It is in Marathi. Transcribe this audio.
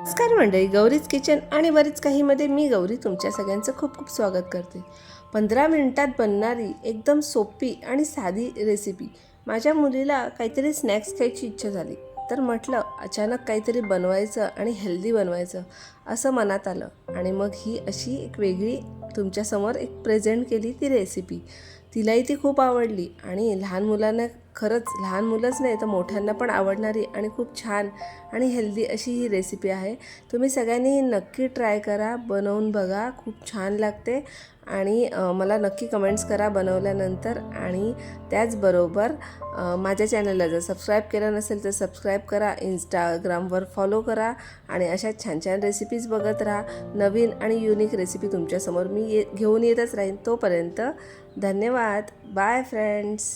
नमस्कार मंडळी, गौरीज किचन आणि बरीच काहीमध्ये मी गौरी तुमच्या सगळ्यांचं खूप खूप स्वागत करते. 15 मिनिटात बनणारी एकदम सोपी आणि साधी रेसिपी. माझ्या मुलीला काहीतरी स्नॅक्स खायची इच्छा झाली, तर म्हटलं अचानक काहीतरी बनवायचं आणि हेल्दी बनवायचं असं मनात आलं आणि मग ही अशी एक वेगळी तुमच्यासमोर एक प्रेझेंट केली ती रेसिपी. तिलाही ती खूप आवडली आणि लहान मुलांना, खरंच लहान मुलंच नाही तर मोठ्यांना पण आवडणारी आणि खूप छान आणि हेल्दी अशी ही रेसिपी आहे. तुम्ही सगळ्यांनी नक्की ट्राय करा, बनवून बघा, खूप छान लागते आणि मला नक्की कमेंट्स करा बनवल्यानंतर. आणि त्याचबरोबर माझ्या चॅनलला जर सबस्क्राईब केलं नसेल तर सबस्क्राईब करा, इंस्टाग्रामवर फॉलो करा आणि अशा छान छान रेसिपीज बघत राहा. नवीन आणि युनिक रेसिपी तुमच्यासमोर मी घेऊन येतच राहीन. तोपर्यंत धन्यवाद. Bye friends.